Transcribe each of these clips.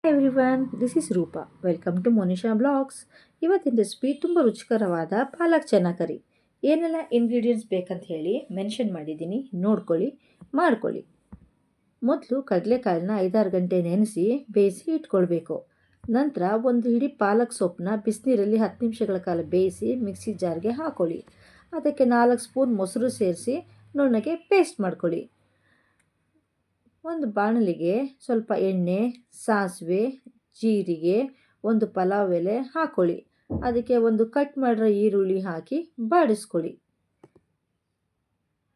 Everyone this is Rupa welcome to Monisha blogs. ಇವತ್ತಿನ recipe ತುಂಬ ರುಚಿಕರವಾದ ಪಾಲಕ್ ಚೆನ್ನ ಕರಿ. ಏನೆಲ್ಲ ಇಂಗ್ರೀಡಿಯೆಂಟ್ಸ್ ಬೇಕಂತ ಹೇಳಿ ಮೆನ್ಷನ್ ಮಾಡಿದ್ದೀನಿ, ನೋಡ್ಕೊಳ್ಳಿ, ಮಾಡ್ಕೊಳ್ಳಿ. ಮೊದಲು ಕಡಲೆಕಾಳನ್ನ 5-6 ಗಂಟೆ ನೆನೆಸಿ ಬೇಯಿಸಿ ಇಟ್ಕೊಳ್ಬೇಕು. ನಂತರ ಒಂದು ಹಿಡಿ ಪಾಲಕ್ ಸೊಪ್ಪನ್ನ ಬಿಸಿನೀರಲ್ಲಿ 10 ನಿಮಿಷಗಳ ಕಾಲ ಬೇಯಿಸಿ ಮಿಕ್ಸಿ ಜಾರ್ಗೆ ಹಾಕೊಳ್ಳಿ. ಅದಕ್ಕೆ 4 ಸ್ಪೂನ್ ಮೊಸರು ಸೇರಿಸಿ ನುಣ್ಣಗೆ ಪೇಸ್ಟ್ ಮಾಡ್ಕೊಳ್ಳಿ. ಒಂದು ಬಾಣಲಿಗೆ ಸ್ವಲ್ಪ ಎಣ್ಣೆ, ಸಾಸಿವೆ, ಜೀರಿಗೆ, ಒಂದು ಪಲಾವ್ ಎಲೆ ಹಾಕ್ಕೊಳ್ಳಿ. ಅದಕ್ಕೆ ಒಂದು ಕಟ್ ಮಾಡಿರೋ ಈರುಳ್ಳಿ ಹಾಕಿ ಬಾಡಿಸ್ಕೊಳ್ಳಿ.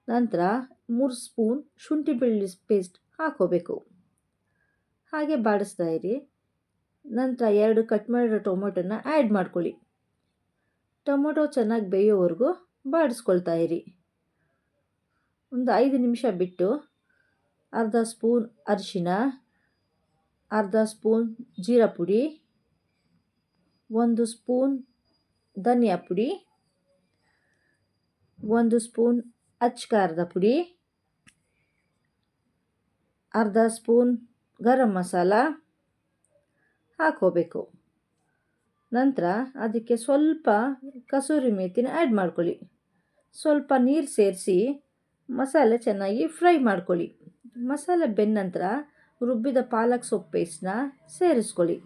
ನಂತರ 3 ಸ್ಪೂನ್ ಶುಂಠಿ ಬೆಳ್ಳುಳ್ಳಿ ಪೇಸ್ಟ್ ಹಾಕೋಬೇಕು. ಹಾಗೆ ಬಾಡಿಸ್ತಾ ಇರಿ. ನಂತರ 2 ಕಟ್ ಮಾಡಿರೋ ಟೊಮೊಟೊನ ಆ್ಯಡ್ ಮಾಡ್ಕೊಳ್ಳಿ. ಟೊಮೊಟೊ ಚೆನ್ನಾಗಿ ಬೇಯೋವರೆಗೂ ಬಾಡಿಸ್ಕೊಳ್ತಾ ಇರಿ. ಒಂದು 5 ನಿಮಿಷ ಬಿಟ್ಟು ಅರ್ಧ ಸ್ಪೂನ್ ಅರಿಶಿನ, ಅರ್ಧ ಸ್ಪೂನ್ ಜೀರಾ ಪುಡಿ, 1 ಸ್ಪೂನ್ ಧನಿಯಾ ಪುಡಿ, 1 ಸ್ಪೂನ್ ಅಚ್ಚ ಖಾರದ ಪುಡಿ, ಅರ್ಧ ಸ್ಪೂನ್ ಗರಂ ಮಸಾಲ ಹಾಕೋಬೇಕು. ನಂತರ ಅದಕ್ಕೆ ಸ್ವಲ್ಪ ಕಸೂರಿ ಮೇಥಿನ ಆ್ಯಡ್ ಮಾಡ್ಕೊಳ್ಳಿ. ಸ್ವಲ್ಪ ನೀರು ಸೇರಿಸಿ ಮಸಾಲೆ ಚೆನ್ನಾಗಿ ಫ್ರೈ ಮಾಡ್ಕೊಳ್ಳಿ. ಮಸಾಲೆ ಬೆಂದ ನಂತರ ರುಬ್ಬಿದ ಪಾಲಕ್ ಸೊಪ್ಪು ಪೇಸ್ಟ್ನ ಸೇರಿಸ್ಕೊಳ್ಳಿ.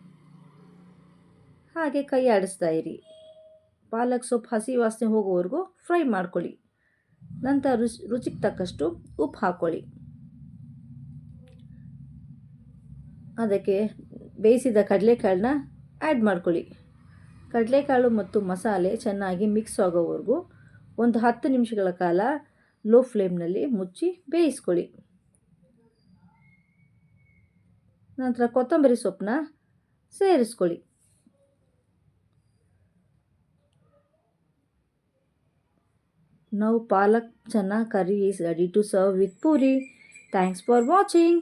ಹಾಗೆ ಕೈ ಆಡಿಸ್ತಾ ಇರಿ. ಪಾಲಕ್ ಸೊಪ್ಪು ಹಸಿ ವಾಸನೆ ಹೋಗೋವರೆಗೂ ಫ್ರೈ ಮಾಡ್ಕೊಳ್ಳಿ. ನಂತರ ರುಚಿಗೆ ತಕ್ಕಷ್ಟು ಉಪ್ಪು ಹಾಕ್ಕೊಳ್ಳಿ. ಅದಕ್ಕೆ ಬೇಯಿಸಿದ ಕಡಲೆಕಾಳನ್ನ ಆ್ಯಡ್ ಮಾಡ್ಕೊಳ್ಳಿ. ಕಡಲೆಕಾಳು ಮತ್ತು ಮಸಾಲೆ ಚೆನ್ನಾಗಿ ಮಿಕ್ಸ್ ಆಗೋವರೆಗೂ ಒಂದು 10 ನಿಮಿಷಗಳ ಕಾಲ ಲೋ ಫ್ಲೇಮ್ನಲ್ಲಿ ಮುಚ್ಚಿ ಬೇಯಿಸ್ಕೊಳ್ಳಿ. ನಂತರ ಕೊತ್ತಂಬರಿ ಸೊಪ್ಪನ್ನ ಸೇರಿಸ್ಕೊಳ್ಳಿ. Now palak chana curry is ready to serve with puri. Thanks for watching.